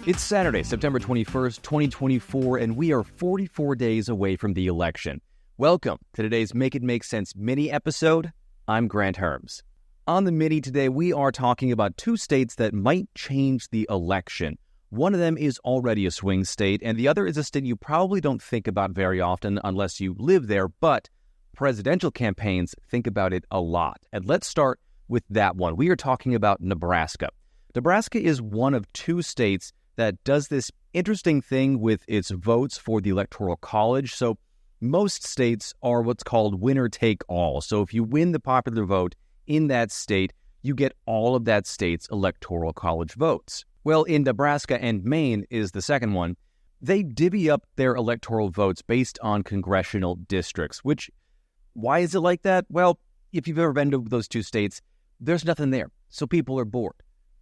It's Saturday, September 21st, 2024, and we are 44 days away from the election. Welcome to today's Make It Make Sense mini episode. I'm Grant Herms. On the mini today, we are talking about two states that might change the election. One of them is already a swing state, and the other is a state you probably don't think about very often unless you live there, but presidential campaigns think about it a lot. And let's start with that one. We are talking about Nebraska. Nebraska is one of two states that does this interesting thing with its votes for the Electoral College. So most states are what's called winner take all. So if you win the popular vote in that state, you get all of that state's Electoral College votes. Well, in Nebraska and Maine is the second one. They divvy up their electoral votes based on congressional districts, which, why is it like that? Well, if you've ever been to those two states, there's nothing there. So people are bored.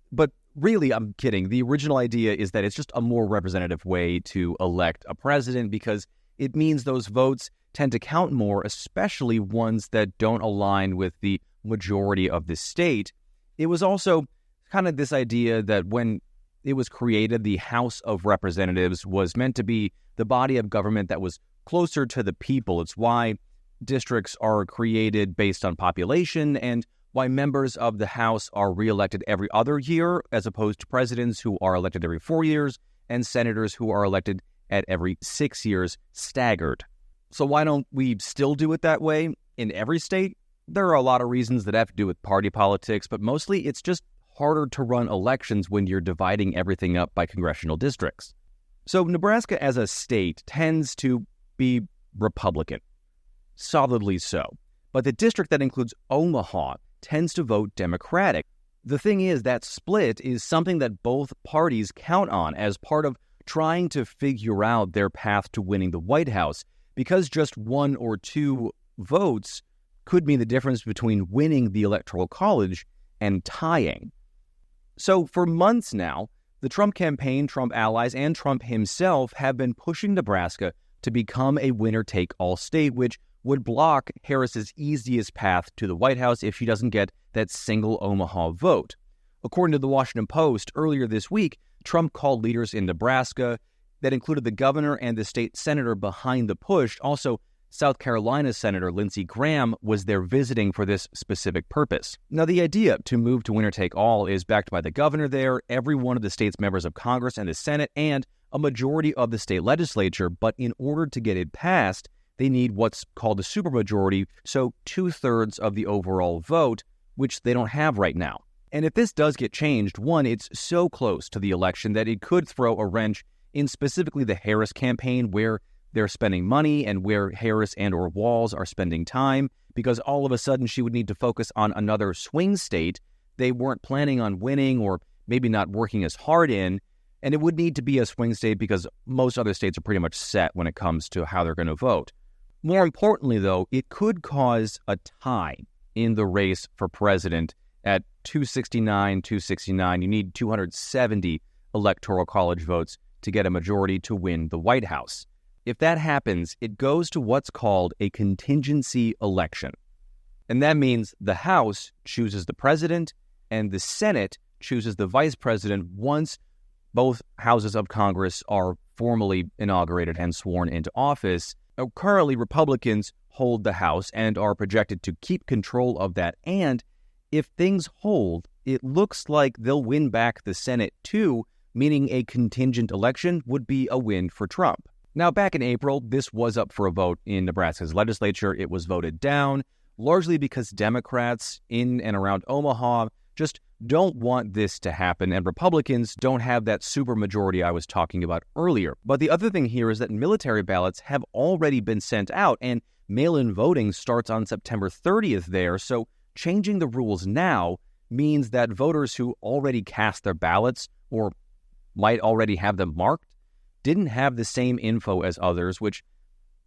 But really, I'm kidding. The original idea is that it's just a more representative way to elect a president because it means those votes tend to count more, especially ones that don't align with the majority of the state. It was also kind of this idea that when it was created, the House of Representatives was meant to be the body of government that was closer to the people. It's why districts are created based on population and why members of the House are reelected every other year as opposed to presidents who are elected every 4 years and senators who are elected at every 6 years staggered. So why don't we still do it that way in every state? There are a lot of reasons that have to do with party politics, but mostly it's just harder to run elections when you're dividing everything up by congressional districts. So Nebraska as a state tends to be Republican, solidly so. But the district that includes Omaha tends to vote Democratic. The thing is, that split is something that both parties count on as part of trying to figure out their path to winning the White House, because just one or two votes could mean the difference between winning the Electoral College and tying. So for months now, the Trump campaign, Trump allies, and Trump himself have been pushing Nebraska to become a winner-take-all state, which would block Harris's easiest path to the White House if she doesn't get that single Omaha vote. According to the Washington Post, earlier this week, Trump called leaders in Nebraska that included the governor and the state senator behind the push. Also, South Carolina Senator Lindsey Graham was there visiting for this specific purpose. Now, the idea to move to winner-take-all is backed by the governor there, every one of the state's members of Congress and the Senate, and a majority of the state legislature. But in order to get it passed, they need what's called a supermajority, so 2/3 of the overall vote, which they don't have right now. And if this does get changed, one, it's so close to the election that it could throw a wrench in specifically the Harris campaign, where they're spending money and where Harris and or Walz are spending time, because all of a sudden she would need to focus on another swing state they weren't planning on winning or maybe not working as hard in. And it would need to be a swing state because most other states are pretty much set when it comes to how they're going to vote. More importantly, though, it could cause a tie in the race for president at 269. You need 270 Electoral College votes to get a majority to win the White House. If that happens, it goes to what's called a contingency election. And that means the House chooses the president and the Senate chooses the vice president once both houses of Congress are formally inaugurated and sworn into office. Now, currently, Republicans hold the House and are projected to keep control of that. And if things hold, it looks like they'll win back the Senate too, meaning a contingent election would be a win for Trump. Now, back in April, this was up for a vote in Nebraska's legislature. It was voted down, largely because Democrats in and around Omaha just don't want this to happen, and Republicans don't have that supermajority I was talking about earlier. But the other thing here is that military ballots have already been sent out, and mail-in voting starts on September 30th there, so changing the rules now means that voters who already cast their ballots, or might already have them marked, didn't have the same info as others, which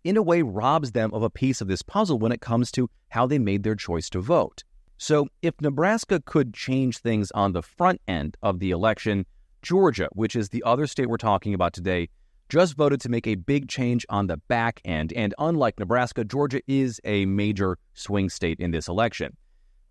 in a way robs them of a piece of this puzzle when it comes to how they made their choice to vote. So if Nebraska could change things on the front end of the election, Georgia, which is the other state we're talking about today, just voted to make a big change on the back end. And unlike Nebraska, Georgia is a major swing state in this election.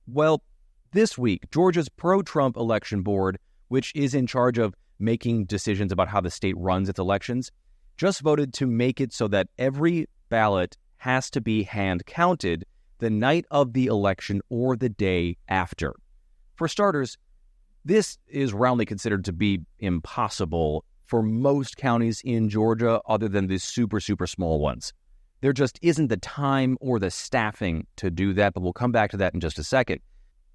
Well, this week, Georgia's pro-Trump election board, which is in charge of making decisions about how the state runs its elections, just voted to make it so that every ballot has to be hand counted the night of the election or the day after. For starters, this is roundly considered to be impossible for most counties in Georgia other than the super, super small ones. There just isn't the time or the staffing to do that, but we'll come back to that in just a second.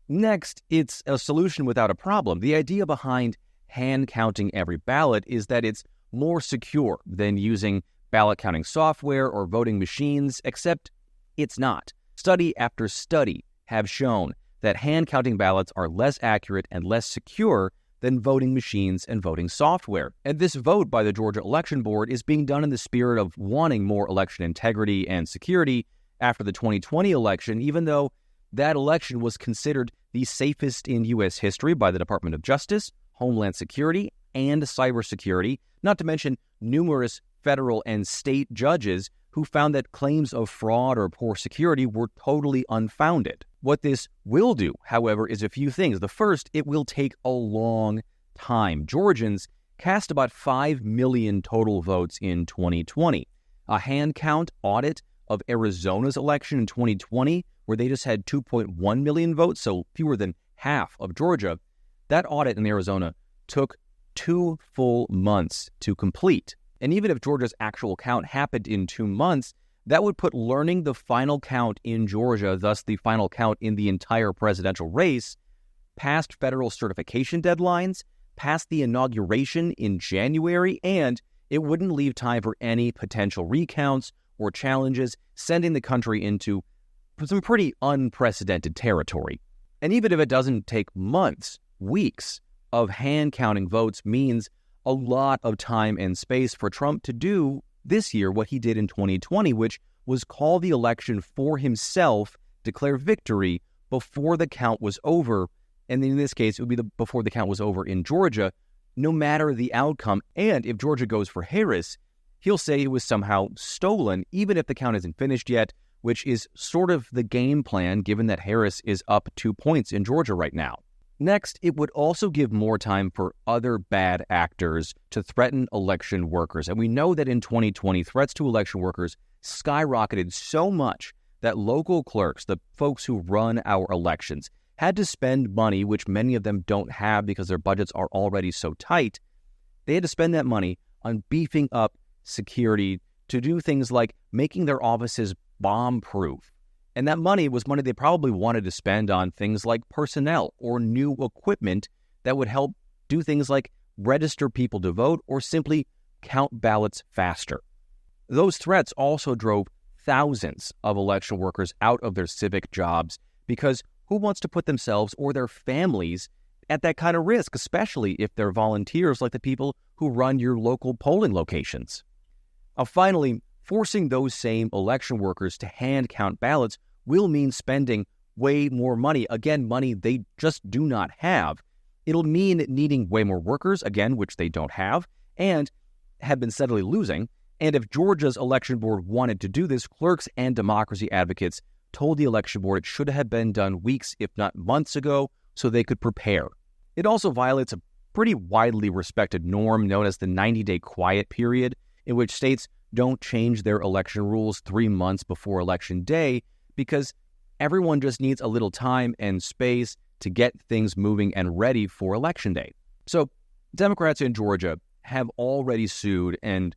Next, it's a solution without a problem. The idea behind hand counting every ballot is that it's more secure than using ballot counting software or voting machines, except it's not. Study after study have shown that hand counting ballots are less accurate and less secure than voting machines and voting software. And this vote by the Georgia Election Board is being done in the spirit of wanting more election integrity and security after the 2020 election, even though that election was considered the safest in U.S. history by the Department of Justice, Homeland Security, and cybersecurity, not to mention numerous federal and state judges who found that claims of fraud or poor security were totally unfounded. What this will do, however, is a few things. The first, it will take a long time. Georgians cast about 5 million total votes in 2020. A hand count audit of Arizona's election in 2020, where they just had 2.1 million votes, so fewer than half of Georgia, that audit in Arizona took 2 full months to complete. And even if Georgia's actual count happened in 2 months, that would put learning the final count in Georgia, thus the final count in the entire presidential race, past federal certification deadlines, past the inauguration in January, and it wouldn't leave time for any potential recounts or challenges, sending the country into some pretty unprecedented territory. And even if it doesn't take months, weeks of hand counting votes means a lot of time and space for Trump to do this year what he did in 2020, which was call the election for himself, declare victory before the count was over. And in this case, it would be before the count was over in Georgia, no matter the outcome. And if Georgia goes for Harris, he'll say it was somehow stolen, even if the count isn't finished yet, which is sort of the game plan, given that Harris is up 2 points in Georgia right now. Next, it would also give more time for other bad actors to threaten election workers. And we know that in 2020, threats to election workers skyrocketed so much that local clerks, the folks who run our elections, had to spend money, which many of them don't have because their budgets are already so tight. They had to spend that money on beefing up security to do things like making their offices bomb-proof. And that money was money they probably wanted to spend on things like personnel or new equipment that would help do things like register people to vote or simply count ballots faster. Those threats also drove thousands of election workers out of their civic jobs because who wants to put themselves or their families at that kind of risk, especially if they're volunteers like the people who run your local polling locations? Finally, forcing those same election workers to hand count ballots will mean spending way more money. Again, money they just do not have. It'll mean needing way more workers, again, which they don't have, and have been steadily losing. And if Georgia's election board wanted to do this, clerks and democracy advocates told the election board it should have been done weeks, if not months ago, so they could prepare. It also violates a pretty widely respected norm known as the 90-day quiet period, in which states don't change their election rules 3 months before Election Day because everyone just needs a little time and space to get things moving and ready for Election Day. So Democrats in Georgia have already sued, and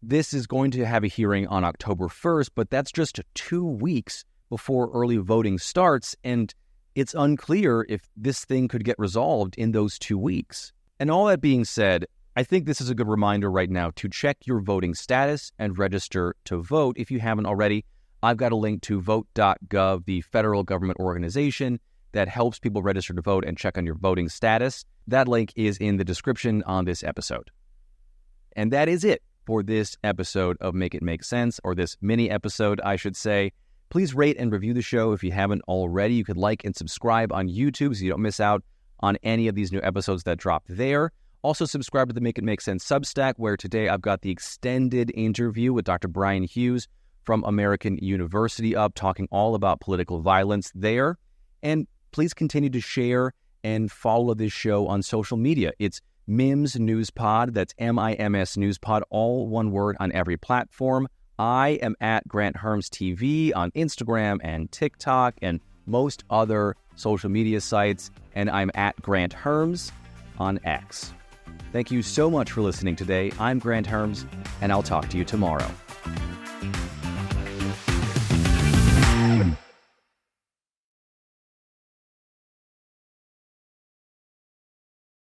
this is going to have a hearing on October 1st, but that's just 2 weeks before early voting starts, and it's unclear if this thing could get resolved in those 2 weeks. And all that being said, I think this is a good reminder right now to check your voting status and register to vote if you haven't already. I've got a link to vote.gov, the federal government organization that helps people register to vote and check on your voting status. That link is in the description on this episode. And that is it for this episode of Make It Make Sense, or this mini episode, I should say. Please rate and review the show if you haven't already. You could like and subscribe on YouTube so you don't miss out on any of these new episodes that drop there. Also, subscribe to the Make It Make Sense Substack, where today I've got the extended interview with Dr. Brian Hughes from American University up, talking all about political violence there. And please continue to share and follow this show on social media. It's MIMS News Pod. That's MIMS News Pod, all one word on every platform. I am at Grant Herms TV on Instagram and TikTok and most other social media sites. And I'm at Grant Herms on X. Thank you so much for listening today. I'm Grant Herms, and I'll talk to you tomorrow.